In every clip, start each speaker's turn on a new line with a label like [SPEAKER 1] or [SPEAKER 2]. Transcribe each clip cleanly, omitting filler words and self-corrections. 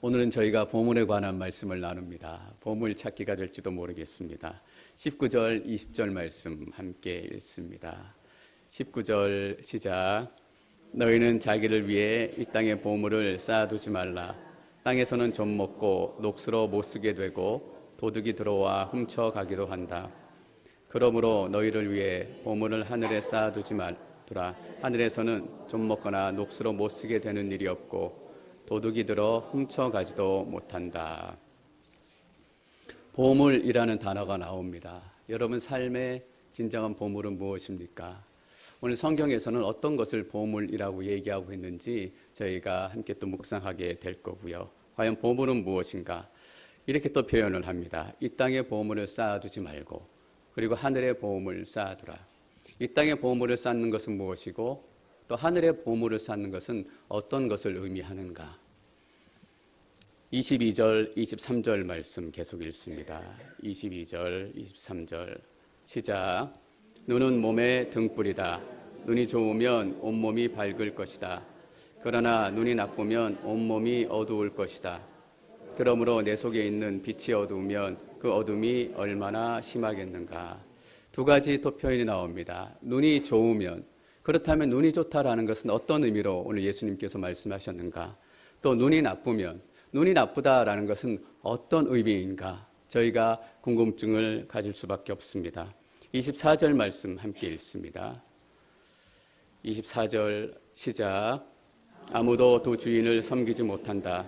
[SPEAKER 1] 오늘은 저희가 보물에 관한 말씀을 나눕니다. 보물 찾기가 될지도 모르겠습니다. 19절, 20절 말씀 함께 읽습니다. 19절 시작. 너희는 자기를 위해 이 땅의 보물을 쌓아두지 말라. 땅에서는 좀 먹고 녹수로 못 쓰게 되고 도둑이 들어와 훔쳐가기도 한다. 그러므로 너희를 위해 보물을 하늘에 쌓아두지 말라. 하늘에서는 좀 먹거나 녹수로 못 쓰게 되는 일이 없고 도둑이 들어 훔쳐가지도 못한다. 보물이라는 단어가 나옵니다. 여러분 삶의 진정한 보물은 무엇입니까? 오늘 성경에서는 어떤 것을 보물이라고 얘기하고 있는지 저희가 함께 또 묵상하게 될 거고요. 과연 보물은 무엇인가? 이렇게 또 표현을 합니다. 이 땅에 보물을 쌓아두지 말고 그리고 하늘에 보물을 쌓아두라. 이 땅에 보물을 쌓는 것은 무엇이고 또 하늘에 보물을 쌓는 것은 어떤 것을 의미하는가? 22절, 23절 말씀 계속 읽습니다. 22절, 23절 시작. 눈은 몸의 등불이다. 눈이 좋으면 온몸이 밝을 것이다. 그러나 눈이 나쁘면 온몸이 어두울 것이다. 그러므로 내 속에 있는 빛이 어두우면 그 어둠이 얼마나 심하겠는가. 두 가지 또 표현이 나옵니다. 눈이 좋으면, 그렇다면 눈이 좋다라는 것은 어떤 의미로 오늘 예수님께서 말씀하셨는가? 또 눈이 나쁘면, 눈이 나쁘다라는 것은 어떤 의미인가? 저희가 궁금증을 가질 수밖에 없습니다. 24절 말씀 함께 읽습니다. 24절 시작. 아무도 두 주인을 섬기지 못한다.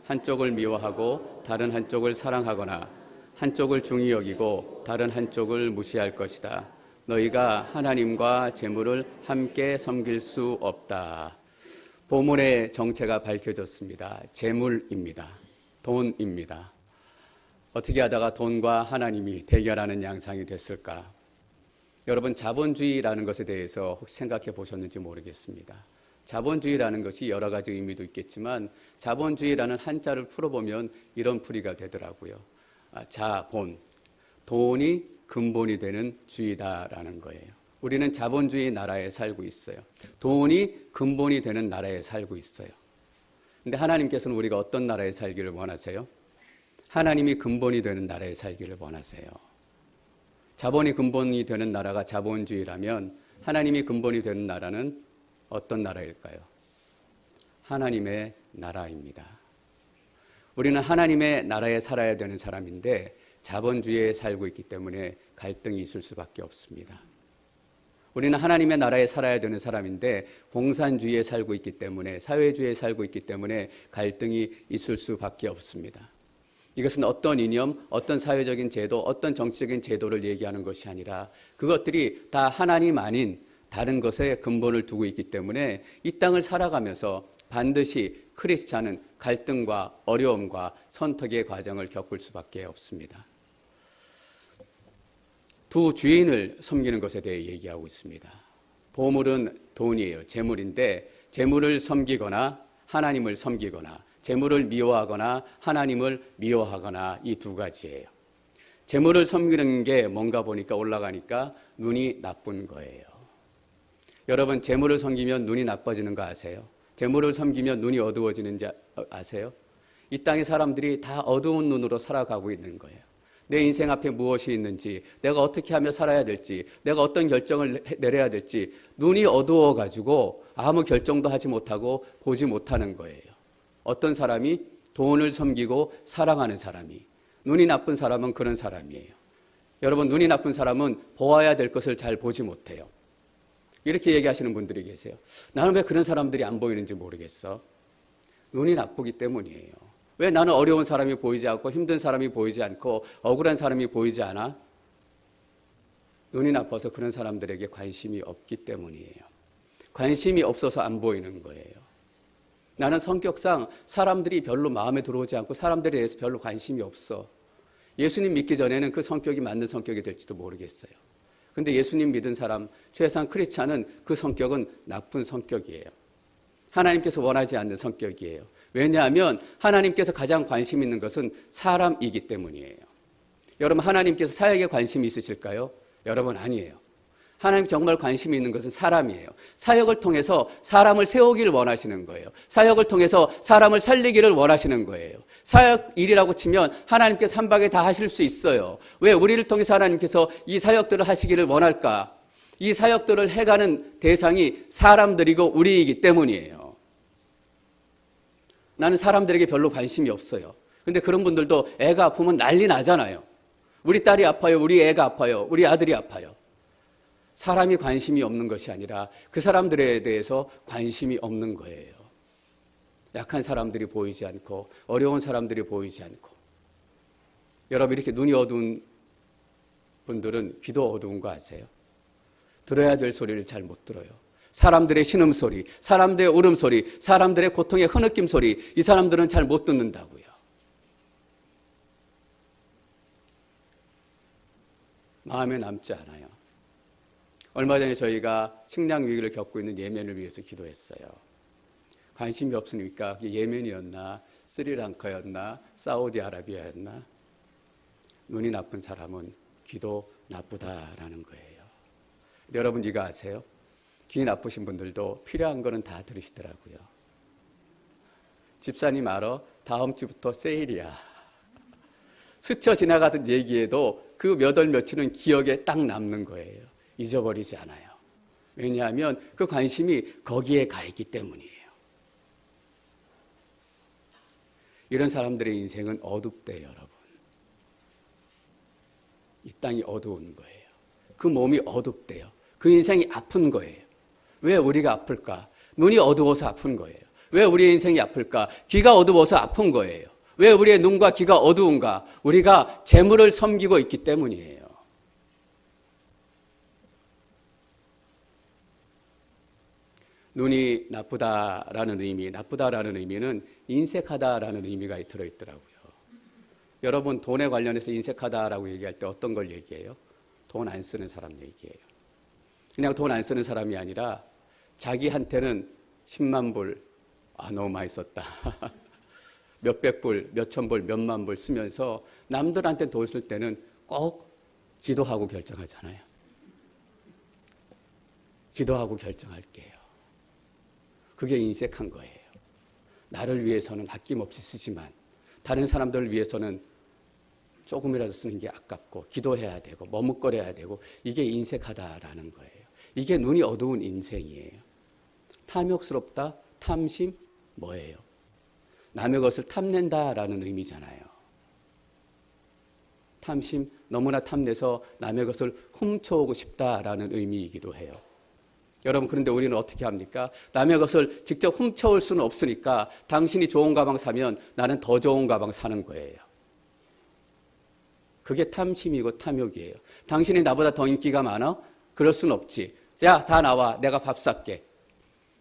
[SPEAKER 1] 한쪽을 미워하고 다른 한쪽을 사랑하거나 한쪽을 중히 여기고 다른 한쪽을 무시할 것이다. 너희가 하나님과 재물을 함께 섬길 수 없다. 보물의 정체가 밝혀졌습니다. 재물입니다. 돈입니다. 어떻게 하다가 돈과 하나님이 대결하는 양상이 됐을까? 여러분, 자본주의라는 것에 대해서 혹시 생각해 보셨는지 모르겠습니다. 자본주의라는 것이 여러 가지 의미도 있겠지만 자본주의라는 한자를 풀어보면 이런 풀이가 되더라고요. 자본, 돈이 근본이 되는 주의다라는 거예요. 우리는 자본주의 나라에 살고 있어요. 돈이 근본이 되는 나라에 살고 있어요. 근데 하나님께서는 우리가 어떤 나라에 살기를 원하세요? 하나님이 근본이 되는 나라에 살기를 원하세요. 자본이 근본이 되는 나라가 자본주의라면 하나님이 근본이 되는 나라는 어떤 나라일까요? 하나님의 나라입니다. 우리는 하나님의 나라에 살아야 되는 사람인데 자본주의에 살고 있기 때문에 갈등이 있을 수밖에 없습니다. 우리는 하나님의 나라에 살아야 되는 사람인데 공산주의에 살고 있기 때문에 사회주의에 살고 있기 때문에 갈등이 있을 수밖에 없습니다. 이것은 어떤 이념, 어떤 사회적인 제도, 어떤 정치적인 제도를 얘기하는 것이 아니라 그것들이 다 하나님 아닌 다른 것에 근본을 두고 있기 때문에 이 땅을 살아가면서 반드시 크리스찬은 갈등과 어려움과 선택의 과정을 겪을 수밖에 없습니다. 두 주인을 섬기는 것에 대해 얘기하고 있습니다. 보물은 돈이에요. 재물인데 재물을 섬기거나 하나님을 섬기거나 재물을 미워하거나 하나님을 미워하거나 이 두 가지예요. 재물을 섬기는 게 뭔가 보니까 올라가니까 눈이 나쁜 거예요. 여러분, 재물을 섬기면 눈이 나빠지는 거 아세요? 재물을 섬기면 눈이 어두워지는지 아세요? 이 땅의 사람들이 다 어두운 눈으로 살아가고 있는 거예요. 내 인생 앞에 무엇이 있는지, 내가 어떻게 하며 살아야 될지, 내가 어떤 결정을 내려야 될지 눈이 어두워가지고 아무 결정도 하지 못하고 보지 못하는 거예요. 어떤 사람이 돈을 섬기고 사랑하는 사람이, 눈이 나쁜 사람은 그런 사람이에요. 여러분, 눈이 나쁜 사람은 보아야 될 것을 잘 보지 못해요. 이렇게 얘기하시는 분들이 계세요. 나는 왜 그런 사람들이 안 보이는지 모르겠어. 눈이 나쁘기 때문이에요. 왜 나는 어려운 사람이 보이지 않고 힘든 사람이 보이지 않고 억울한 사람이 보이지 않아? 눈이 나빠서 그런 사람들에게 관심이 없기 때문이에요. 관심이 없어서 안 보이는 거예요. 나는 성격상 사람들이 별로 마음에 들어오지 않고 사람들에 대해서 별로 관심이 없어. 예수님 믿기 전에는 그 성격이 맞는 성격이 될지도 모르겠어요. 근데 예수님 믿은 사람, 최소한 크리스찬은 그 성격은 나쁜 성격이에요. 하나님께서 원하지 않는 성격이에요. 왜냐하면 하나님께서 가장 관심 있는 것은 사람이기 때문이에요. 여러분, 하나님께서 사역에 관심이 있으실까요? 여러분, 아니에요. 하나님 정말 관심이 있는 것은 사람이에요. 사역을 통해서 사람을 세우기를 원하시는 거예요. 사역을 통해서 사람을 살리기를 원하시는 거예요. 사역 일이라고 치면 하나님께서 한 방에 다 하실 수 있어요. 왜 우리를 통해서 하나님께서 이 사역들을 하시기를 원할까? 이 사역들을 해가는 대상이 사람들이고 우리이기 때문이에요. 나는 사람들에게 별로 관심이 없어요. 근데 그런 분들도 애가 아프면 난리 나잖아요. 우리 딸이 아파요. 우리 애가 아파요. 우리 아들이 아파요. 사람이 관심이 없는 것이 아니라 그 사람들에 대해서 관심이 없는 거예요. 약한 사람들이 보이지 않고 어려운 사람들이 보이지 않고. 여러분 이렇게 눈이 어두운 분들은 귀도 어두운 거 아세요? 들어야 될 소리를 잘 못 들어요. 사람들의 신음소리, 사람들의 울음소리, 사람들의 고통의 흐느낌 소리, 이 사람들은 잘 못 듣는다고요. 마음에 남지 않아요. 얼마 전에 저희가 식량 위기를 겪고 있는 예멘을 위해서 기도했어요. 관심이 없으니까 그게 예멘이었나 스리랑카였나 사우디아라비아였나. 눈이 나쁜 사람은 귀도 나쁘다라는 거예요. 여러분 이거 아세요? 귀 나쁘신 분들도 필요한 거는 다 들으시더라고요. 집사님 알아? 다음 주부터 세일이야. 스쳐 지나가던 얘기에도 그 몇 월 며칠은 기억에 딱 남는 거예요. 잊어버리지 않아요. 왜냐하면 그 관심이 거기에 가 있기 때문이에요. 이런 사람들의 인생은 어둡대요, 여러분. 이 땅이 어두운 거예요. 그 몸이 어둡대요. 그 인생이 아픈 거예요. 왜 우리가 아플까? 눈이 어두워서 아픈 거예요. 왜 우리의 인생이 아플까? 귀가 어두워서 아픈 거예요. 왜 우리의 눈과 귀가 어두운가? 우리가 재물을 섬기고 있기 때문이에요. 눈이 나쁘다라는 의미는 인색하다라는 의미가 들어있더라고요. 여러분 돈에 관련해서 인색하다라고 얘기할 때 어떤 걸 얘기해요? 돈 안 쓰는 사람 얘기해요. 그냥 돈 안 쓰는 사람이 아니라 자기한테는 10만 불, 너무 많이 썼다. 몇백 불, 몇천 불, 몇만 불 쓰면서 남들한테 돈 쓸 때는 꼭 기도하고 결정하잖아요. 기도하고 결정할게요. 그게 인색한 거예요. 나를 위해서는 아낌없이 쓰지만 다른 사람들을 위해서는 조금이라도 쓰는 게 아깝고 기도해야 되고 머뭇거려야 되고 이게 인색하다라는 거예요. 이게 눈이 어두운 인생이에요. 탐욕스럽다, 탐심 뭐예요? 남의 것을 탐낸다라는 의미잖아요. 탐심, 너무나 탐내서 남의 것을 훔쳐오고 싶다라는 의미이기도 해요. 여러분 그런데 우리는 어떻게 합니까? 남의 것을 직접 훔쳐올 수는 없으니까 당신이 좋은 가방 사면 나는 더 좋은 가방 사는 거예요. 그게 탐심이고 탐욕이에요. 당신이 나보다 더 인기가 많아? 그럴 순 없지. 야, 다 나와. 내가 밥 살게.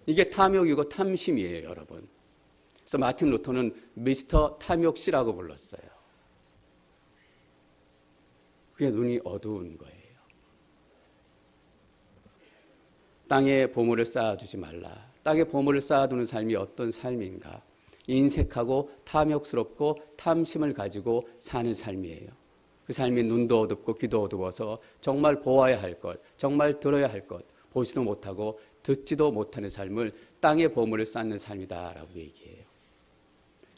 [SPEAKER 1] 이게 탐욕이고 탐심이에요, 여러분. 그래서 마틴 루터는 미스터 탐욕씨라고 불렀어요. 그게 눈이 어두운 거예요. 땅에 보물을 쌓아두지 말라. 땅에 보물을 쌓아두는 삶이 어떤 삶인가? 인색하고 탐욕스럽고 탐심을 가지고 사는 삶이에요. 그 삶이 눈도 어둡고 귀도 어두워서 정말 보아야 할 것, 정말 들어야 할 것, 보지도 못하고 듣지도 못하는 삶을 땅에 보물을 쌓는 삶이다라고 얘기해요.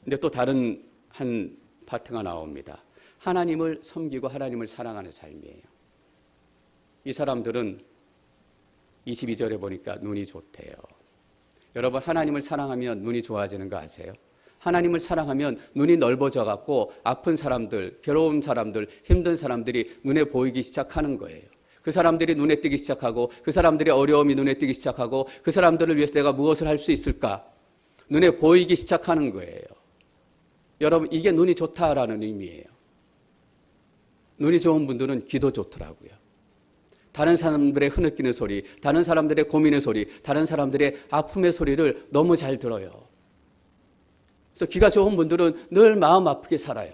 [SPEAKER 1] 근데 또 다른 한 파트가 나옵니다. 하나님을 섬기고 하나님을 사랑하는 삶이에요. 이 사람들은 22절에 보니까 눈이 좋대요. 여러분 하나님을 사랑하면 눈이 좋아지는 거 아세요? 하나님을 사랑하면 눈이 넓어져 갖고 아픈 사람들, 괴로운 사람들, 힘든 사람들이 눈에 보이기 시작하는 거예요. 그 사람들이 눈에 띄기 시작하고 그 사람들의 어려움이 눈에 띄기 시작하고 그 사람들을 위해서 내가 무엇을 할 수 있을까? 눈에 보이기 시작하는 거예요. 여러분 이게 눈이 좋다라는 의미예요. 눈이 좋은 분들은 귀도 좋더라고요. 다른 사람들의 흐느끼는 소리, 다른 사람들의 고민의 소리, 다른 사람들의 아픔의 소리를 너무 잘 들어요. 그래서 귀가 좋은 분들은 늘 마음 아프게 살아요.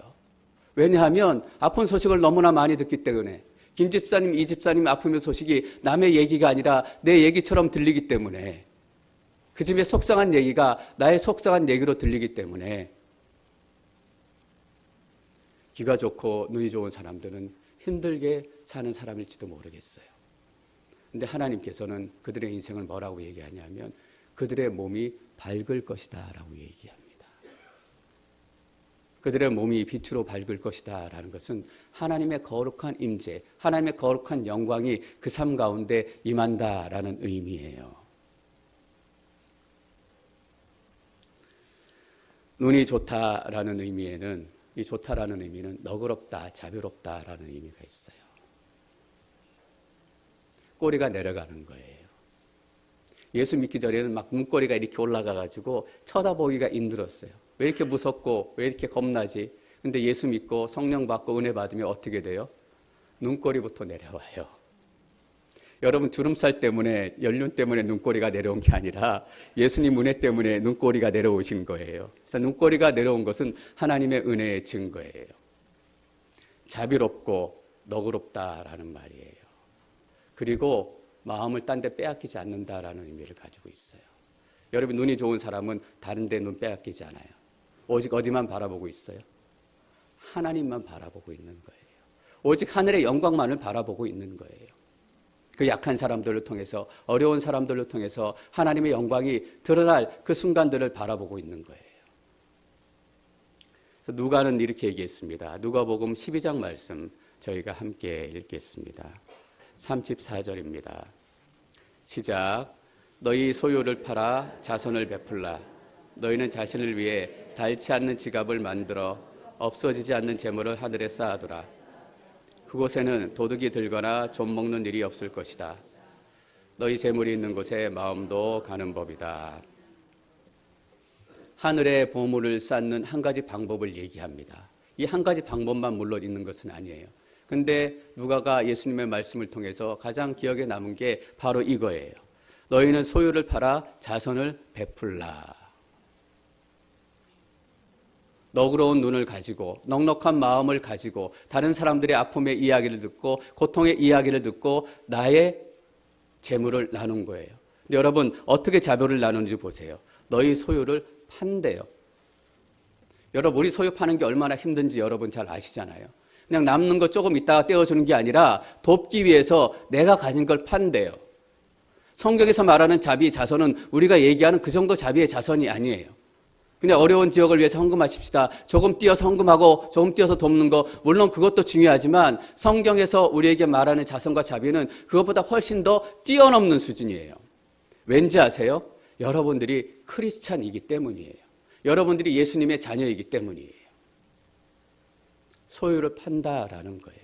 [SPEAKER 1] 왜냐하면 아픈 소식을 너무나 많이 듣기 때문에 김 집사님, 이 집사님 아픔의 소식이 남의 얘기가 아니라 내 얘기처럼 들리기 때문에 그 집의 속상한 얘기가 나의 속상한 얘기로 들리기 때문에 귀가 좋고 눈이 좋은 사람들은 힘들게 사는 사람일지도 모르겠어요. 근데 하나님께서는 그들의 인생을 뭐라고 얘기하냐면 그들의 몸이 밝을 것이다 라고 얘기합니다. 그들의 몸이 빛으로 밝을 것이다 라는 것은 하나님의 거룩한 임재, 하나님의 거룩한 영광이 그 삶 가운데 임한다라는 의미예요. 눈이 좋다라는 의미에는, 이 좋다라는 의미는 너그럽다, 자비롭다라는 의미가 있어요. 꼬리가 내려가는 거예요. 예수 믿기 전에는 막 눈꼬리가 이렇게 올라가가지고 쳐다보기가 힘들었어요. 왜 이렇게 무섭고 왜 이렇게 겁나지? 근데 예수 믿고 성령 받고 은혜 받으면 어떻게 돼요? 눈꼬리부터 내려와요. 여러분 주름살 때문에, 연륜 때문에 눈꼬리가 내려온 게 아니라 예수님 은혜 때문에 눈꼬리가 내려오신 거예요. 그래서 눈꼬리가 내려온 것은 하나님의 은혜의 증거예요. 자비롭고 너그럽다라는 말이에요. 그리고 마음을 딴 데 빼앗기지 않는다라는 의미를 가지고 있어요. 여러분 눈이 좋은 사람은 다른 데 눈 빼앗기지 않아요. 오직 어디만 바라보고 있어요? 하나님만 바라보고 있는 거예요. 오직 하늘의 영광만을 바라보고 있는 거예요. 그 약한 사람들을 통해서, 어려운 사람들을 통해서 하나님의 영광이 드러날 그 순간들을 바라보고 있는 거예요. 그래서 누가는 이렇게 얘기했습니다. 누가복음 12장 말씀 저희가 함께 읽겠습니다. 34절입니다. 시작. 너희 소유를 팔아 자선을 베풀라. 너희는 자신을 위해 닳지 않는 지갑을 만들어 없어지지 않는 재물을 하늘에 쌓아두라. 그곳에는 도둑이 들거나 좀 먹는 일이 없을 것이다. 너희 재물이 있는 곳에 마음도 가는 법이다. 하늘의 보물을 쌓는 한 가지 방법을 얘기합니다. 이 한 가지 방법만 물론 있는 것은 아니에요. 근데 누가가 예수님의 말씀을 통해서 가장 기억에 남은 게 바로 이거예요. 너희는 소유를 팔아 자선을 베풀라. 너그러운 눈을 가지고 넉넉한 마음을 가지고 다른 사람들의 아픔의 이야기를 듣고 고통의 이야기를 듣고 나의 재물을 나눈 거예요. 근데 여러분 어떻게 자비를 나누는지 보세요. 너희 소유를 판대요. 여러분 우리 소유 파는 게 얼마나 힘든지 여러분 잘 아시잖아요. 그냥 남는 거 조금 있다가 떼어주는 게 아니라 돕기 위해서 내가 가진 걸 판대요. 성경에서 말하는 자비, 자선은 우리가 얘기하는 그 정도 자비의 자선이 아니에요. 그냥 어려운 지역을 위해서 헌금하십시다. 조금 띄어서 헌금하고 조금 띄어서 돕는 거 물론 그것도 중요하지만 성경에서 우리에게 말하는 자선과 자비는 그것보다 훨씬 더 뛰어넘는 수준이에요. 왠지 아세요? 여러분들이 크리스찬이기 때문이에요. 여러분들이 예수님의 자녀이기 때문이에요. 소유를 판다라는 거예요.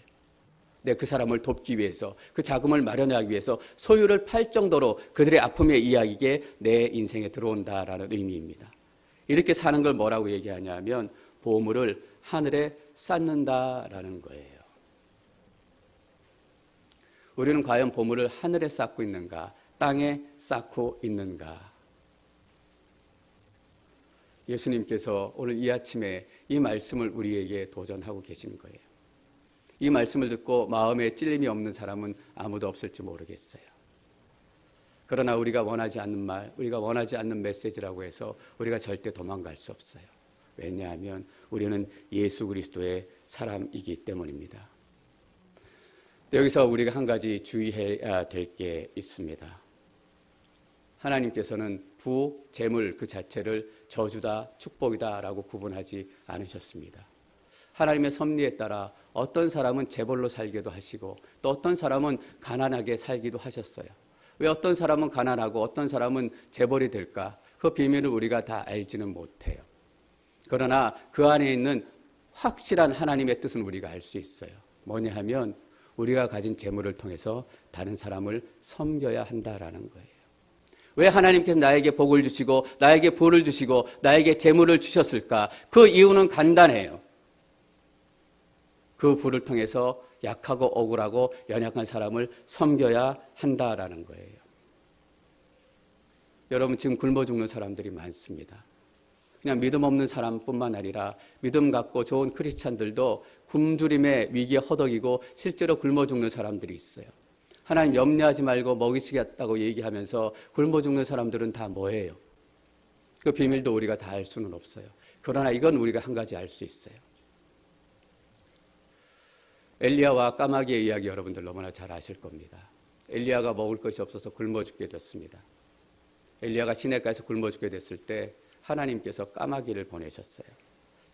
[SPEAKER 1] 그 사람을 돕기 위해서, 그 자금을 마련하기 위해서 소유를 팔 정도로 그들의 아픔의 이야기가 내 인생에 들어온다라는 의미입니다. 이렇게 사는 걸 뭐라고 얘기하냐면 보물을 하늘에 쌓는다라는 거예요. 우리는 과연 보물을 하늘에 쌓고 있는가, 땅에 쌓고 있는가? 예수님께서 오늘 이 아침에 이 말씀을 우리에게 도전하고 계신 거예요. 이 말씀을 듣고 마음에 찔림이 없는 사람은 아무도 없을지 모르겠어요. 그러나 우리가 원하지 않는 말, 우리가 원하지 않는 메시지라고 해서 우리가 절대 도망갈 수 없어요. 왜냐하면 우리는 예수 그리스도의 사람이기 때문입니다. 여기서 우리가 한 가지 주의해야 될 게 있습니다. 하나님께서는 부, 재물 그 자체를 저주다, 축복이다 라고 구분하지 않으셨습니다. 하나님의 섭리에 따라 어떤 사람은 재벌로 살기도 하시고 또 어떤 사람은 가난하게 살기도 하셨어요. 왜 어떤 사람은 가난하고 어떤 사람은 재벌이 될까? 그 비밀을 우리가 다 알지는 못해요. 그러나 그 안에 있는 확실한 하나님의 뜻은 우리가 알 수 있어요. 뭐냐 하면 우리가 가진 재물을 통해서 다른 사람을 섬겨야 한다라는 거예요. 왜 하나님께서 나에게 복을 주시고 나에게 부를 주시고 나에게 재물을 주셨을까? 그 이유는 간단해요. 그 부를 통해서 약하고 억울하고 연약한 사람을 섬겨야 한다라는 거예요. 여러분 지금 굶어 죽는 사람들이 많습니다. 그냥 믿음 없는 사람뿐만 아니라 믿음 갖고 좋은 크리스찬들도 굶주림의 위기에 허덕이고 실제로 굶어 죽는 사람들이 있어요. 하나님 염려하지 말고 먹이시겠다고 얘기하면서 굶어 죽는 사람들은 다 뭐예요? 그 비밀도 우리가 다 알 수는 없어요. 그러나 이건 우리가 한 가지 알 수 있어요. 엘리야와 까마귀의 이야기 여러분들 너무나 잘 아실 겁니다. 엘리야가 먹을 것이 없어서 굶어 죽게 됐습니다. 엘리야가 시내가에서 굶어 죽게 됐을 때 하나님께서 까마귀를 보내셨어요.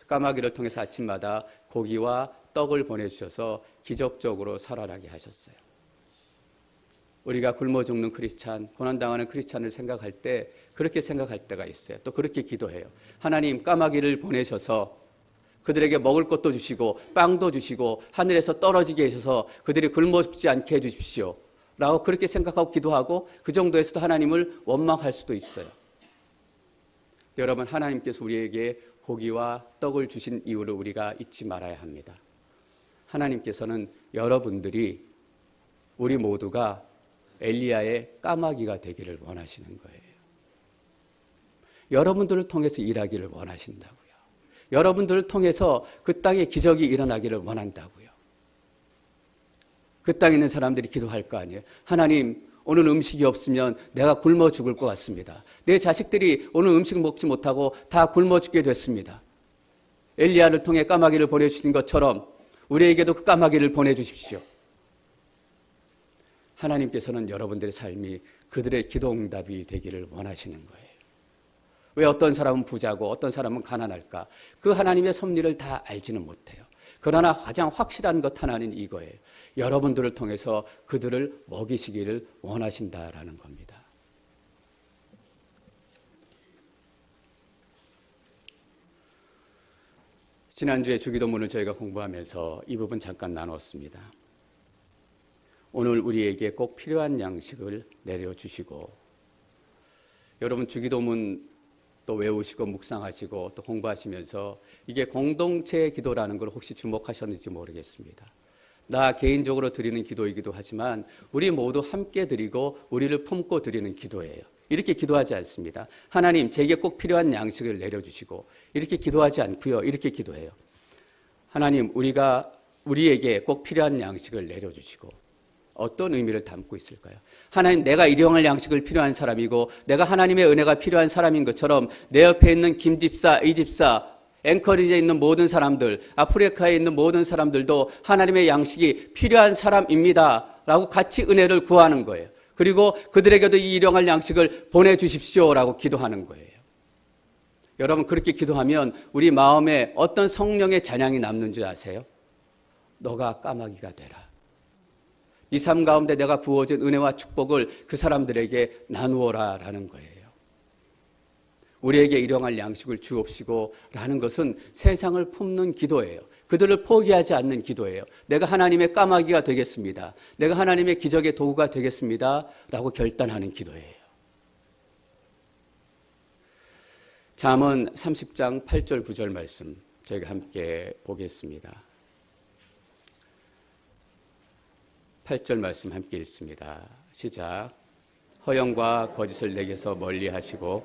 [SPEAKER 1] 까마귀를 통해서 아침마다 고기와 떡을 보내주셔서 기적적으로 살아나게 하셨어요. 우리가 굶어 죽는 크리스찬, 고난당하는 크리스찬을 생각할 때 그렇게 생각할 때가 있어요. 또 그렇게 기도해요. 하나님, 까마귀를 보내셔서 그들에게 먹을 것도 주시고 빵도 주시고 하늘에서 떨어지게 해주셔서 그들이 굶어 죽지 않게 해주십시오 라고 그렇게 생각하고 기도하고 그 정도에서도 하나님을 원망할 수도 있어요. 여러분, 하나님께서 우리에게 고기와 떡을 주신 이유를 우리가 잊지 말아야 합니다. 하나님께서는 여러분들이, 우리 모두가 엘리야의 까마귀가 되기를 원하시는 거예요. 여러분들을 통해서 일하기를 원하신다고요. 여러분들을 통해서 그 땅에 기적이 일어나기를 원한다고요. 그 땅에 있는 사람들이 기도할 거 아니에요. 하나님, 오늘 음식이 없으면 내가 굶어 죽을 것 같습니다. 내 자식들이 오늘 음식 먹지 못하고 다 굶어 죽게 됐습니다. 엘리야를 통해 까마귀를 보내주신 것처럼 우리에게도 그 까마귀를 보내주십시오. 하나님께서는 여러분들의 삶이 그들의 기도응답이 되기를 원하시는 거예요. 왜 어떤 사람은 부자고 어떤 사람은 가난할까? 그 하나님의 섭리를 다 알지는 못해요. 그러나 가장 확실한 것 하나는 이거예요. 여러분들을 통해서 그들을 먹이시기를 원하신다라는 겁니다. 지난주에 주기도문을 저희가 공부하면서 이 부분 잠깐 나눴습니다. 오늘 우리에게 꼭 필요한 양식을 내려주시고, 여러분 주기도문 또 외우시고 묵상하시고 또 공부하시면서 이게 공동체의 기도라는 걸 혹시 주목하셨는지 모르겠습니다. 나 개인적으로 드리는 기도이기도 하지만 우리 모두 함께 드리고 우리를 품고 드리는 기도예요. 이렇게 기도하지 않습니다. 하나님, 제게 꼭 필요한 양식을 내려주시고, 이렇게 기도하지 않고요. 이렇게 기도해요. 하나님, 우리에게 꼭 필요한 양식을 내려주시고. 어떤 의미를 담고 있을까요? 하나님, 내가 일용할 양식을 필요한 사람이고 내가 하나님의 은혜가 필요한 사람인 것처럼 내 옆에 있는 김 집사, 이 집사, 앵커리지에 있는 모든 사람들, 아프리카에 있는 모든 사람들도 하나님의 양식이 필요한 사람입니다 라고 같이 은혜를 구하는 거예요. 그리고 그들에게도 이 일용할 양식을 보내주십시오 라고 기도하는 거예요. 여러분, 그렇게 기도하면 우리 마음에 어떤 성령의 잔향이 남는 줄 아세요? 너가 까마귀가 되라. 이 삶 가운데 내가 부어준 은혜와 축복을 그 사람들에게 나누어라 라는 거예요. 우리에게 일용할 양식을 주옵시고 라는 것은 세상을 품는 기도예요. 그들을 포기하지 않는 기도예요. 내가 하나님의 까마귀가 되겠습니다. 내가 하나님의 기적의 도구가 되겠습니다 라고 결단하는 기도예요. 잠언 30장 8절 9절 말씀 저희가 함께 보겠습니다. 8절 말씀 함께 읽습니다. 시작. 허영과 거짓을 내게서 멀리 하시고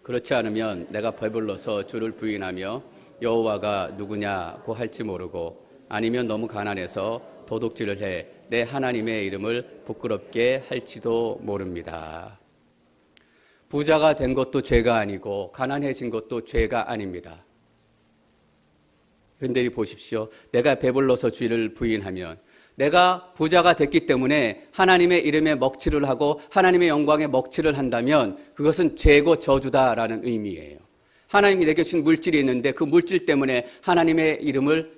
[SPEAKER 1] 그렇지 않으면 내가 배불러서 주를 부인하며 여호와가 누구냐고 할지 모르고, 아니면 너무 가난해서 도둑질을 해 내 하나님의 이름을 부끄럽게 할지도 모릅니다. 부자가 된 것도 죄가 아니고 가난해진 것도 죄가 아닙니다. 그런데 보십시오. 내가 배불러서 주를 부인하면, 내가 부자가 됐기 때문에 하나님의 이름에 먹칠을 하고 하나님의 영광에 먹칠을 한다면 그것은 죄고 저주다라는 의미예요. 하나님이 내게 주신 물질이 있는데 그 물질 때문에 하나님의 이름을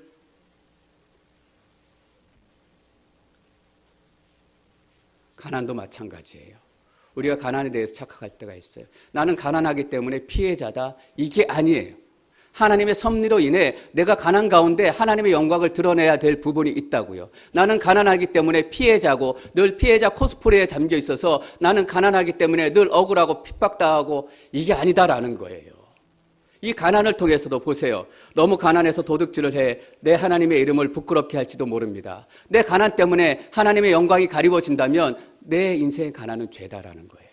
[SPEAKER 1] 가난도 마찬가지예요. 우리가 가난에 대해서 착각할 때가 있어요. 나는 가난하기 때문에 피해자다. 이게 아니에요. 하나님의 섭리로 인해 내가 가난 가운데 하나님의 영광을 드러내야 될 부분이 있다고요. 나는 가난하기 때문에 피해자고 늘 피해자 코스프레에 잠겨 있어서 나는 가난하기 때문에 늘 억울하고 핍박당하고, 이게 아니다라는 거예요. 이 가난을 통해서도 보세요. 너무 가난해서 도둑질을 해 내 하나님의 이름을 부끄럽게 할지도 모릅니다. 내 가난 때문에 하나님의 영광이 가리워진다면 내 인생의 가난은 죄다라는 거예요.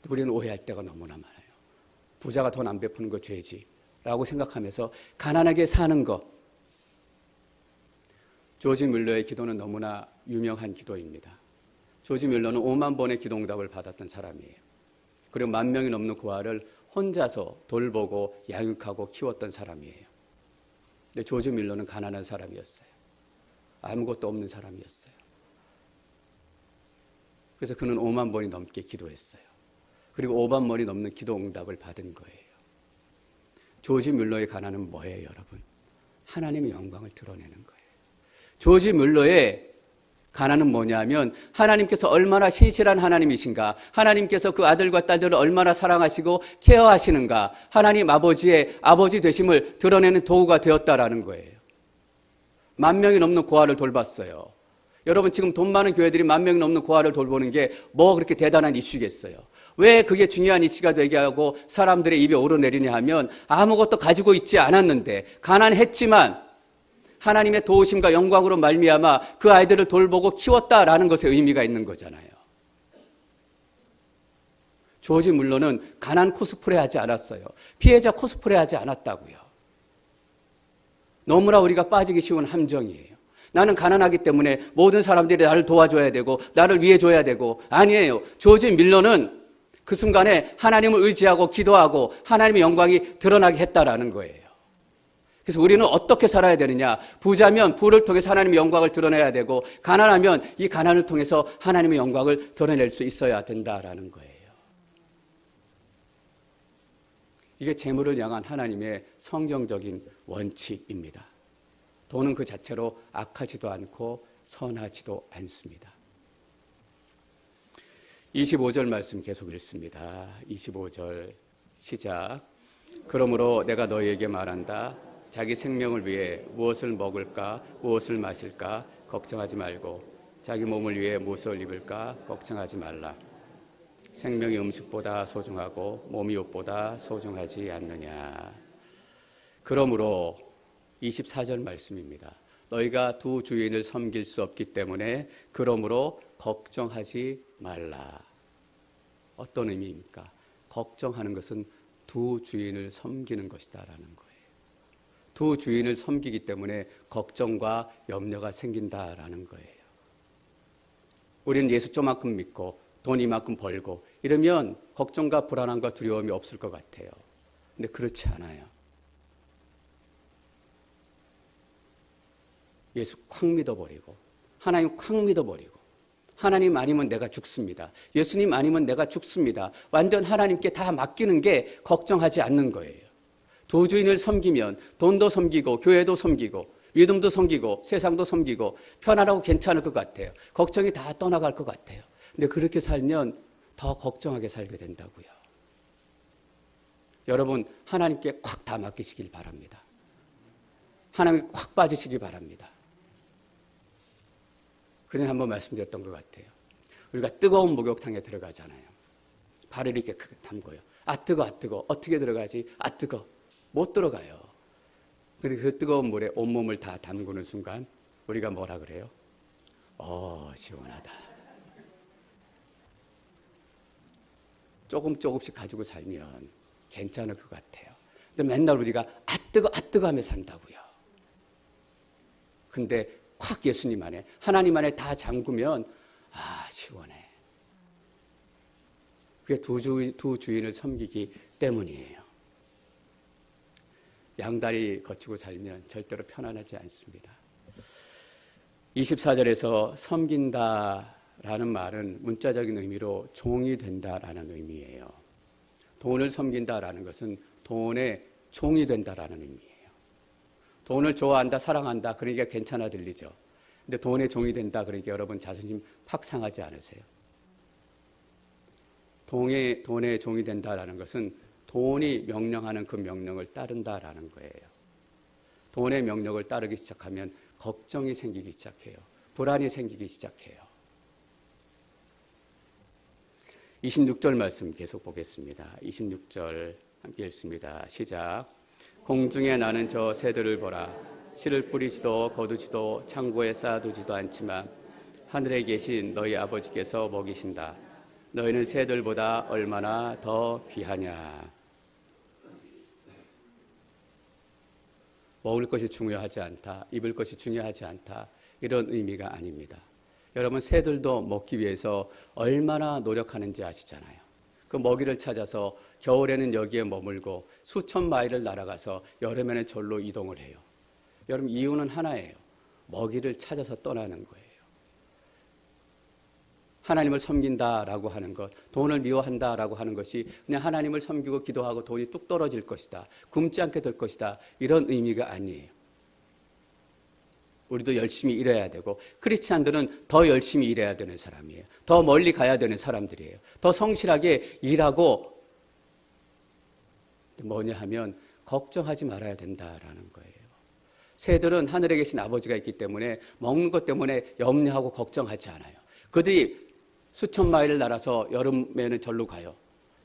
[SPEAKER 1] 우리는 오해할 때가 너무나 많아요. 부자가 돈 안 베푸는 거 죄지 라고 생각하면서 가난하게 사는 것. 조지 뮬러의 기도는 너무나 유명한 기도입니다. 조지 뮬러는 5만 번의 기도응답을 받았던 사람이에요. 그리고 10,000명이 넘는 고아를 혼자서 돌보고 양육하고 키웠던 사람이에요. 근데 조지 밀러는 가난한 사람이었어요. 아무것도 없는 사람이었어요. 그래서 그는 5만 번이 넘게 기도했어요. 그리고 5만 번이 넘는 기도 응답을 받은 거예요. 조지 밀러의 가난은 뭐예요, 여러분? 하나님의 영광을 드러내는 거예요. 조지 밀러의 가난은 뭐냐면 하나님께서 얼마나 신실한 하나님이신가, 하나님께서 그 아들과 딸들을 얼마나 사랑하시고 케어하시는가, 하나님 아버지의 아버지 되심을 드러내는 도구가 되었다라는 거예요. 10,000명이 넘는 고아를 돌봤어요. 여러분, 지금 돈 많은 교회들이 10,000명이 넘는 고아를 돌보는 게 뭐 그렇게 대단한 이슈겠어요? 왜 그게 중요한 이슈가 되게 하고 사람들의 입에 오르내리냐 하면 아무것도 가지고 있지 않았는데 가난했지만 하나님의 도우심과 영광으로 말미암아 그 아이들을 돌보고 키웠다라는 것에 의미가 있는 거잖아요. 조지 밀러는 가난 코스프레 하지 않았어요. 피해자 코스프레 하지 않았다고요. 너무나 우리가 빠지기 쉬운 함정이에요. 나는 가난하기 때문에 모든 사람들이 나를 도와줘야 되고 나를 위해줘야 되고, 아니에요. 조지 밀러는 그 순간에 하나님을 의지하고 기도하고 하나님의 영광이 드러나게 했다라는 거예요. 그래서 우리는 어떻게 살아야 되느냐? 부자면 부를 통해서 하나님의 영광을 드러내야 되고, 가난하면 이 가난을 통해서 하나님의 영광을 드러낼 수 있어야 된다라는 거예요. 이게 재물을 향한 하나님의 성경적인 원칙입니다. 돈은 그 자체로 악하지도 않고 선하지도 않습니다. 25절 말씀 계속 읽습니다. 25절 시작. 그러므로 내가 너희에게 말한다. 자기 생명을 위해 무엇을 먹을까, 무엇을 마실까 걱정하지 말고 자기 몸을 위해 무엇을 입을까 걱정하지 말라. 생명이 음식보다 소중하고 몸이 옷보다 소중하지 않느냐. 그러므로 24절 말씀입니다. 너희가 두 주인을 섬길 수 없기 때문에 그러므로 걱정하지 말라. 어떤 의미입니까? 걱정하는 것은 두 주인을 섬기는 것이다라는 거예요. 두 주인을 섬기기 때문에 걱정과 염려가 생긴다라는 거예요. 우리는 예수 조만큼 믿고 돈 이만큼 벌고 이러면 걱정과 불안함과 두려움이 없을 것 같아요. 근데 그렇지 않아요. 예수 콱 믿어버리고 하나님 콱 믿어버리고 하나님 아니면 내가 죽습니다. 예수님 아니면 내가 죽습니다. 완전 하나님께 다 맡기는 게 걱정하지 않는 거예요. 두 주인을 섬기면 돈도 섬기고 교회도 섬기고 믿음도 섬기고 세상도 섬기고 편안하고 괜찮을 것 같아요. 걱정이 다 떠나갈 것 같아요. 근데 그렇게 살면 더 걱정하게 살게 된다고요. 여러분, 하나님께 콱 다 맡기시길 바랍니다. 하나님께 콱 빠지시기 바랍니다. 그전에 한번 말씀드렸던 것 같아요. 우리가 뜨거운 목욕탕에 들어가잖아요. 발을 이렇게 크게 담궈요. 아 뜨거, 아 뜨거. 어떻게 들어가지? 아 뜨거. 못 들어가요. 그런데 그 뜨거운 물에 온몸을 다 담그는 순간 우리가 뭐라 그래요? 시원하다. 조금씩 가지고 살면 괜찮을 것 같아요. 근데 맨날 우리가 아 뜨거 하며 산다고요. 근데 콱 예수님 안에 하나님 안에 다 잠그면 시원해. 그게 두 주인을 섬기기 때문이에요. 양다리 거치고 살면 절대로 편안하지 않습니다. 24절에서 섬긴다라는 말은 문자적인 의미로 종이 된다라는 의미예요. 돈을 섬긴다라는 것은 돈의 종이 된다라는 의미예요. 돈을 좋아한다, 사랑한다, 그러니까 괜찮아 들리죠. 근데 돈의 종이 된다, 그러니까 여러분 자존심 팍 상하지 않으세요? 돈의 종이 된다라는 것은 돈이 명령하는 그 명령을 따른다라는 거예요. 돈의 명령을 따르기 시작하면 걱정이 생기기 시작해요. 불안이 생기기 시작해요. 26절 말씀 계속 보겠습니다. 26절 함께 읽습니다. 시작. 공중에 나는 저 새들을 보라. 씨를 뿌리지도 거두지도 창고에 쌓아두지도 않지만 하늘에 계신 너희 아버지께서 먹이신다. 너희는 새들보다 얼마나 더 귀하냐. 먹을 것이 중요하지 않다, 입을 것이 중요하지 않다, 이런 의미가 아닙니다. 여러분, 새들도 먹기 위해서 얼마나 노력하는지 아시잖아요. 그 먹이를 찾아서 겨울에는 여기에 머물고 수천 마일을 날아가서 여름에는 절로 이동을 해요. 여러분, 이유는 하나예요. 먹이를 찾아서 떠나는 거예요. 하나님을 섬긴다라고 하는 것, 돈을 미워한다라고 하는 것이 그냥 하나님을 섬기고 기도하고 돈이 뚝 떨어질 것이다, 굶지 않게 될 것이다, 이런 의미가 아니에요. 우리도 열심히 일해야 되고, 크리스찬들은 더 열심히 일해야 되는 사람이에요. 더 멀리 가야 되는 사람들이에요. 더 성실하게 일하고, 뭐냐 하면 걱정하지 말아야 된다라는 거예요. 새들은 하늘에 계신 아버지가 있기 때문에 먹는 것 때문에 염려하고 걱정하지 않아요. 그들이 수천 마일을 날아서 여름에는 절로 가요.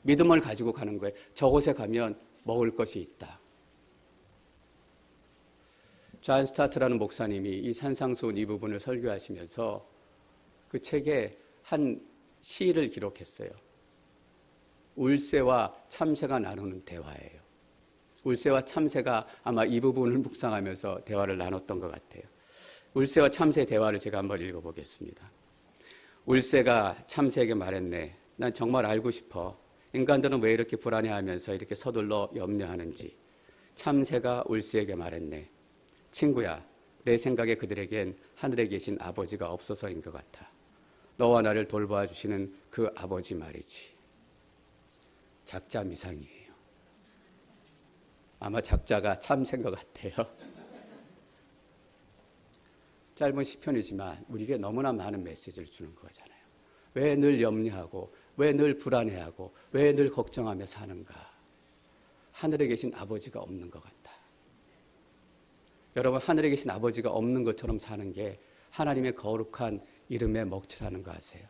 [SPEAKER 1] 믿음을 가지고 가는 거예요. 저곳에 가면 먹을 것이 있다. 존 스타트라는 목사님이 이 산상수훈 이 부분을 설교하시면서 그 책에 한 시를 기록했어요. 울새와 참새가 나누는 대화예요. 울새와 참새가 아마 이 부분을 묵상하면서 대화를 나눴던 것 같아요. 울새와 참새 대화를 제가 한번 읽어보겠습니다. 울새가 참새에게 말했네. 난 정말 알고 싶어. 인간들은 왜 이렇게 불안해하면서 이렇게 서둘러 염려하는지. 참새가 울새에게 말했네. 친구야, 내 생각에 그들에겐 하늘에 계신 아버지가 없어서인 것 같아. 너와 나를 돌보아 주시는 그 아버지 말이지. 작자 미상이에요. 아마 작자가 참새인 것 같아요. 짧은 시편이지만 우리에게 너무나 많은 메시지를 주는 거잖아요. 왜 늘 염려하고, 왜 늘 불안해하고, 왜 늘 걱정하며 사는가? 하늘에 계신 아버지가 없는 것 같다. 여러분, 하늘에 계신 아버지가 없는 것처럼 사는 게 하나님의 거룩한 이름에 먹칠하는 거 아세요?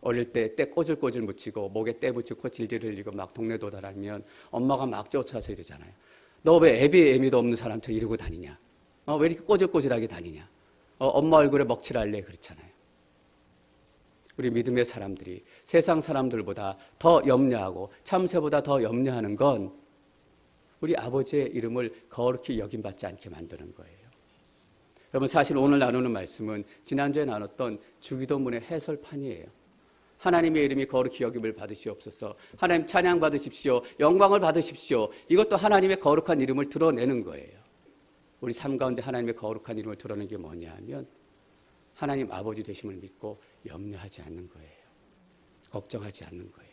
[SPEAKER 1] 어릴 때 꼬질꼬질 묻히고 목에 때 묻히고 질질 흘리고 막 동네 도달하면 엄마가 막 쫓아서 이러잖아요. 너 왜 애미도 없는 사람처럼 이러고 다니냐? 왜 이렇게 꼬질꼬질하게 다니냐? 엄마 얼굴에 먹칠할래? 그렇잖아요. 우리 믿음의 사람들이 세상 사람들보다 더 염려하고 참새보다 더 염려하는 건 우리 아버지의 이름을 거룩히 여김받지 않게 만드는 거예요. 여러분, 사실 오늘 나누는 말씀은 지난주에 나눴던 주기도문의 해설판이에요. 하나님의 이름이 거룩히 여김을 받으시옵소서. 하나님 찬양 받으십시오. 영광을 받으십시오. 이것도 하나님의 거룩한 이름을 드러내는 거예요. 우리 삶 가운데 하나님의 거룩한 이름을 드러내는 게 뭐냐 하면 하나님 아버지 되심을 믿고 염려하지 않는 거예요. 걱정하지 않는 거예요.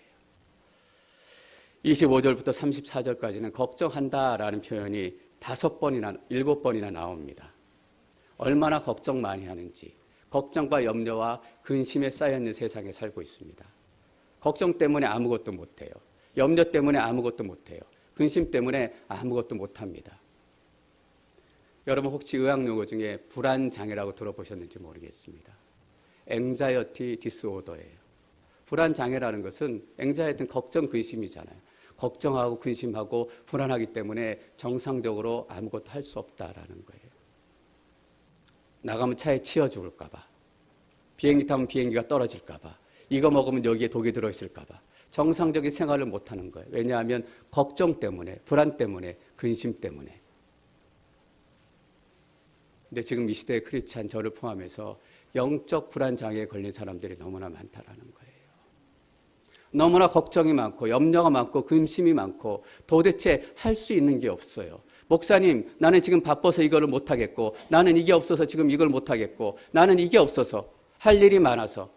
[SPEAKER 1] 25절부터 34절까지는 걱정한다라는 표현이 5번이나 7번이나 나옵니다. 얼마나 걱정 많이 하는지, 걱정과 염려와 근심에 쌓여있는 세상에 살고 있습니다. 걱정 때문에 아무것도 못해요. 염려 때문에 아무것도 못해요. 근심 때문에 아무것도 못합니다. 여러분, 혹시 의학용어 중에 불안장애라고 들어보셨는지 모르겠습니다. anxiety disorder예요. 불안장애라는 것은 anxiety는 걱정, 근심이잖아요. 걱정하고 근심하고 불안하기 때문에 정상적으로 아무것도 할 수 없다라는 거예요. 나가면 차에 치여 죽을까 봐, 비행기 타면 비행기가 떨어질까 봐, 이거 먹으면 여기에 독이 들어있을까 봐 정상적인 생활을 못하는 거예요. 왜냐하면 걱정 때문에, 불안 때문에, 근심 때문에. 근데 지금 이 시대의 크리스찬 저를 포함해서 영적 불안 장애에 걸린 사람들이 너무나 많다라는 거예요. 너무나 걱정이 많고 염려가 많고 근심이 많고 도대체 할 수 있는 게 없어요. 목사님, 나는 지금 바빠서 이거를 못하겠고, 나는 이게 없어서 지금 이걸 못하겠고, 나는 이게 없어서 할 일이 많아서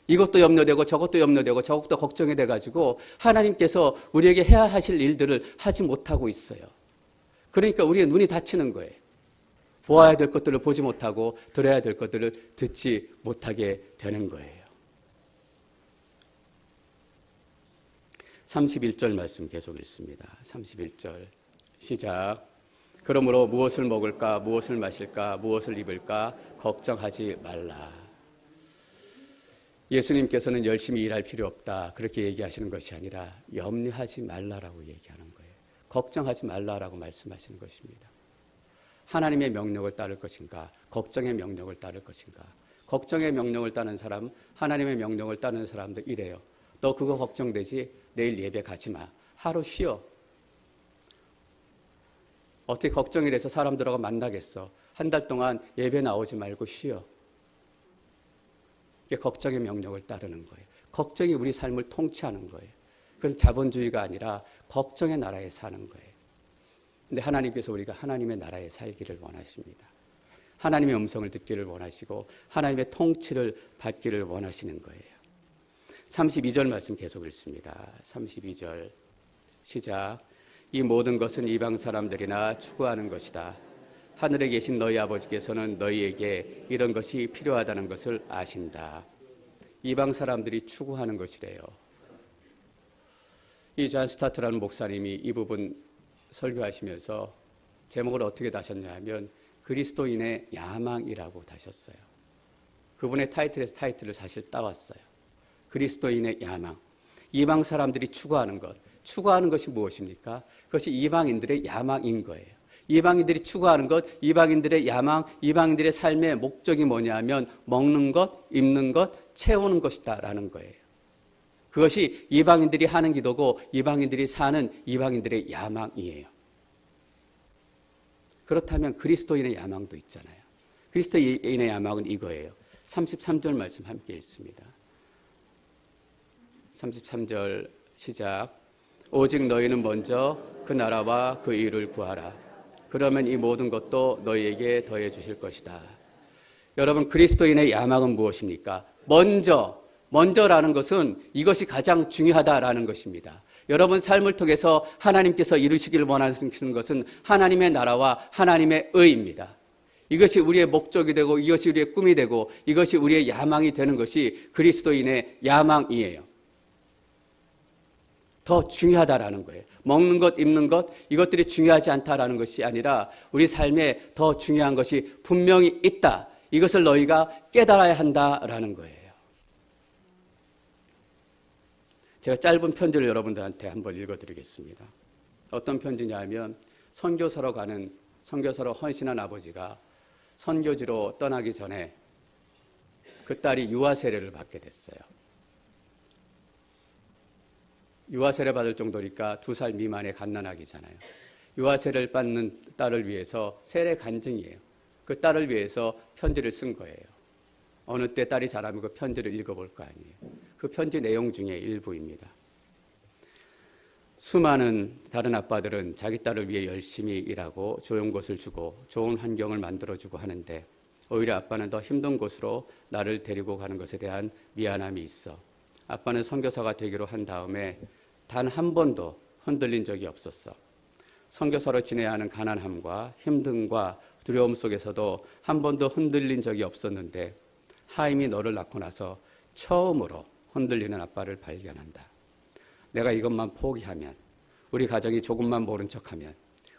[SPEAKER 1] 이것도 염려되고 저것도 염려되고 저것도 걱정이 돼가지고 하나님께서 우리에게 해야 하실 일들을 하지 못하고 있어요. 그러니까 우리의 눈이 닫히는 거예요. 보아야 될 것들을 보지 못하고 들어야 될 것들을 듣지 못하게 되는 거예요. 31절 말씀 계속 읽습니다. 31절 시작. 그러므로 무엇을 먹을까, 무엇을 마실까, 무엇을 입을까 걱정하지 말라. 예수님께서는 열심히 일할 필요 없다 그렇게 얘기하시는 것이 아니라 염려하지 말라라고 얘기하는 거예요. 걱정하지 말라라고 말씀하시는 것입니다. 하나님의 명령을 따를 것인가, 걱정의 명령을 따를 것인가. 걱정의 명령을 따르는 사람, 하나님의 명령을 따르는 사람도 이래요. 너 그거 걱정되지? 내일 예배 가지 마. 하루 쉬어. 어떻게 걱정이 돼서 사람들하고 만나겠어. 한 달 동안 예배 나오지 말고 쉬어. 이게 걱정의 명령을 따르는 거예요. 걱정이 우리 삶을 통치하는 거예요. 그래서 자본주의가 아니라 걱정의 나라에 사는 거예요. 근데 하나님께서 우리가 하나님의 나라에 살기를 원하십니다. 하나님의 음성을 듣기를 원하시고 하나님의 통치를 받기를 원하시는 거예요. 32절 말씀 계속 읽습니다. 32절 시작. 이 모든 것은 이방 사람들이나 추구하는 것이다. 하늘에 계신 너희 아버지께서는 너희에게 이런 것이 필요하다는 것을 아신다. 이방 사람들이 추구하는 것이래요. 이 존 스타트라는 목사님이 이 부분 설교하시면서 제목을 어떻게 다셨냐 하면 그리스도인의 야망이라고 다셨어요. 그분의 타이틀에서 타이틀을 사실 따왔어요. 그리스도인의 야망. 이방 사람들이 추구하는 것. 추구하는 것이 무엇입니까? 그것이 이방인들의 야망인 거예요. 이방인들이 추구하는 것, 이방인들의 야망, 이방인들의 삶의 목적이 뭐냐면 먹는 것, 입는 것, 채우는 것이다라는 거예요. 그것이 이방인들이 하는 기도고 이방인들이 사는 이방인들의 야망이에요. 그렇다면 그리스도인의 야망도 있잖아요. 그리스도인의 야망은 이거예요. 33절 말씀 함께 읽습니다. 33절 시작. 오직 너희는 먼저 그 나라와 그 의를 구하라. 그러면 이 모든 것도 너희에게 더해 주실 것이다. 여러분, 그리스도인의 야망은 무엇입니까? 먼저라는 것은 이것이 가장 중요하다라는 것입니다. 여러분 삶을 통해서 하나님께서 이루시기를 원하시는 것은 하나님의 나라와 하나님의 의입니다. 이것이 우리의 목적이 되고 이것이 우리의 꿈이 되고 이것이 우리의 야망이 되는 것이 그리스도인의 야망이에요. 더 중요하다라는 거예요. 먹는 것, 입는 것, 이것들이 중요하지 않다라는 것이 아니라 우리 삶에 더 중요한 것이 분명히 있다. 이것을 너희가 깨달아야 한다라는 거예요. 제가 짧은 편지를 여러분들한테 한번 읽어드리겠습니다. 어떤 편지냐 하면 선교사로 헌신한 아버지가 선교지로 떠나기 전에 그 딸이 유아 세례를 받게 됐어요. 유아 세례 받을 정도니까 2살 미만의 갓난아기잖아요. 유아 세례를 받는 딸을 위해서 세례 간증이에요. 그 딸을 위해서 편지를 쓴 거예요. 어느 때 딸이 자라면 그 편지를 읽어볼 거 아니에요. 그 편지 내용 중에 일부입니다. 수많은 다른 아빠들은 자기 딸을 위해 열심히 일하고 좋은 곳을 주고 좋은 환경을 만들어주고 하는데 오히려 아빠는 더 힘든 곳으로 나를 데리고 가는 것에 대한 미안함이 있어. 아빠는 선교사가 되기로 한 다음에 단 한 번도 흔들린 적이 없었어. 선교사로 지내야 하는 가난함과 힘듦과 두려움 속에서도 한 번도 흔들린 적이 없었는데 하임이 너를 낳고 나서 처음으로 흔들리는 아빠를 발견한다. 내가 이것만 포기하면, 우리 가정이 조금만 모른 척하면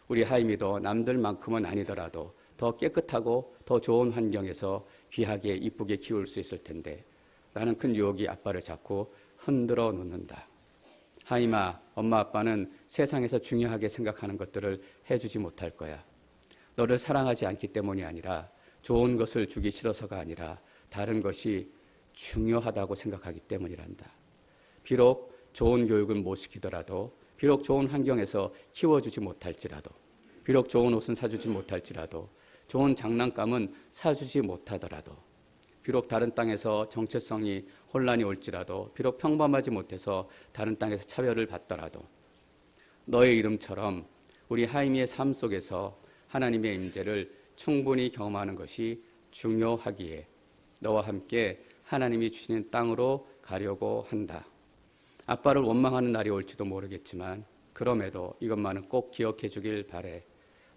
[SPEAKER 1] 우리 하임이도 남들만큼은 아니더라도 더 깨끗하고 더 좋은 환경에서 귀하게 이쁘게 키울 수 있을 텐데 라는 큰 유혹이 아빠를 자꾸 흔들어 놓는다. 하임아, 엄마 아빠는 세상에서 중요하게 생각하는 것들을 해주지 못할 거야. 너를 사랑하지 않기 때문이 아니라 좋은 것을 주기 싫어서가 아니라 다른 것이 중요하다고 생각하기 때문이란다. 비록 좋은 교육은 못 시키더라도, 비록 좋은 환경에서 키워주지 못할지라도, 비록 좋은 옷은 사주지 못할지라도, 좋은 장난감은 사주지 못하더라도, 비록 다른 땅에서 정체성이 혼란이 올지라도, 비록 평범하지 못해서 다른 땅에서 차별을 받더라도 너의 이름처럼 우리 하임이의 삶 속에서 하나님의 임재를 충분히 경험하는 것이 중요하기에 너와 함께 하나님이 주시는 땅으로 가려고 한다. 아빠를 원망하는 날이 올지도 모르겠지만 그럼에도 이것만은 꼭 기억해 주길 바래.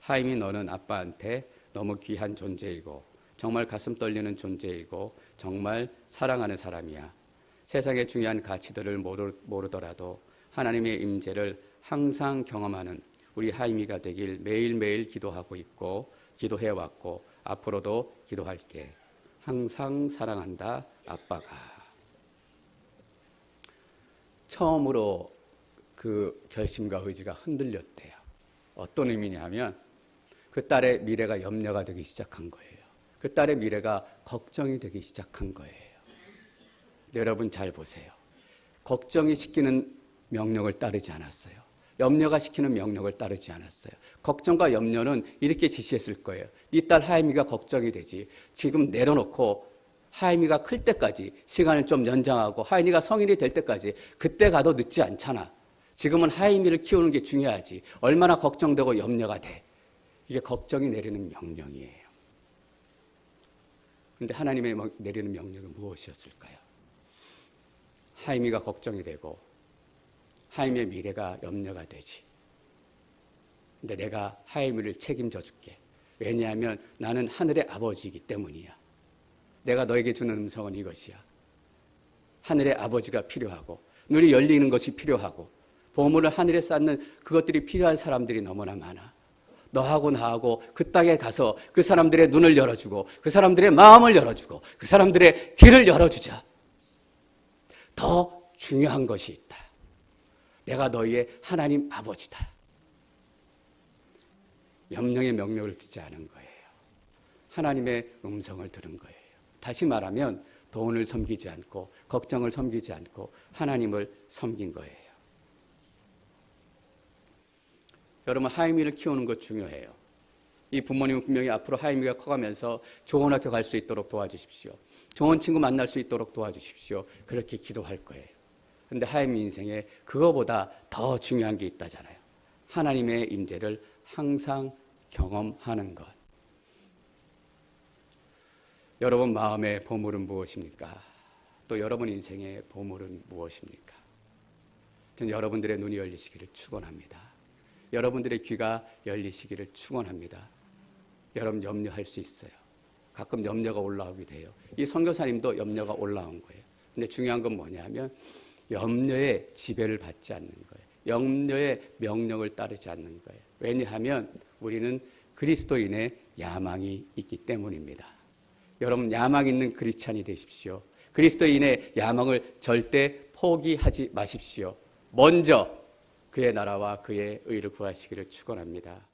[SPEAKER 1] 하임이 너는 아빠한테 너무 귀한 존재이고 정말 가슴 떨리는 존재이고 정말 사랑하는 사람이야. 세상의 중요한 가치들을 모르더라도 하나님의 임재를 항상 경험하는 우리 하임이가 되길 매일매일 기도하고 있고 기도해왔고 앞으로도 기도할게. 항상 사랑한다, 아빠가. 처음으로 그 결심과 의지가 흔들렸대요. 어떤 의미냐면 그 딸의 미래가 염려가 되기 시작한 거예요. 그 딸의 미래가 걱정이 되기 시작한 거예요. 여러분 잘 보세요. 걱정이 시키는 명령을 따르지 않았어요. 염려가 시키는 명령을 따르지 않았어요. 걱정과 염려는 이렇게 지시했을 거예요. 네 딸 하임이가 걱정이 되지. 지금 내려놓고 하임이가 클 때까지 시간을 좀 연장하고 하임이가 성인이 될 때까지 그때 가도 늦지 않잖아. 지금은 하임이를 키우는 게 중요하지. 얼마나 걱정되고 염려가 돼. 이게 걱정이 내리는 명령이에요. 그런데 하나님의 내리는 명령은 무엇이었을까요? 하임이가 걱정이 되고 하임의 미래가 염려가 되지. 근데 내가 하임이를 책임져 줄게. 왜냐하면 나는 하늘의 아버지이기 때문이야. 내가 너에게 주는 음성은 이것이야. 하늘의 아버지가 필요하고 눈이 열리는 것이 필요하고 보물을 하늘에 쌓는 그것들이 필요한 사람들이 너무나 많아. 너하고 나하고 그 땅에 가서 그 사람들의 눈을 열어주고 그 사람들의 마음을 열어주고 그 사람들의 귀를 열어주자. 더 중요한 것이 있다. 내가 너희의 하나님 아버지다. 염령의 명령을 듣지 않은 거예요. 하나님의 음성을 들은 거예요. 다시 말하면 돈을 섬기지 않고 걱정을 섬기지 않고 하나님을 섬긴 거예요. 여러분, 하임이를 키우는 것 중요해요. 이 부모님은 분명히 앞으로 하임이가 커가면서 좋은 학교 갈 수 있도록 도와주십시오. 좋은 친구 만날 수 있도록 도와주십시오. 그렇게 기도할 거예요. 그런데 하임이 인생에 그거보다 더 중요한 게 있다잖아요. 하나님의 임재를 항상 경험하는 것. 여러분 마음의 보물은 무엇입니까? 또 여러분 인생의 보물은 무엇입니까? 저는 여러분들의 눈이 열리시기를 축원합니다. 여러분들의 귀가 열리시기를 축원합니다. 여러분 염려할 수 있어요. 가끔 염려가 올라오게 돼요. 이 선교사님도 염려가 올라온 거예요. 근데 중요한 건 뭐냐면 염려의 지배를 받지 않는 거예요. 염려의 명령을 따르지 않는 거예요. 왜냐하면 우리는 그리스도인의 야망이 있기 때문입니다. 여러분 야망 있는 크리스찬이 되십시오. 그리스도인의 야망을 절대 포기하지 마십시오. 먼저 그의 나라와 그의 의를 구하시기를 축원합니다.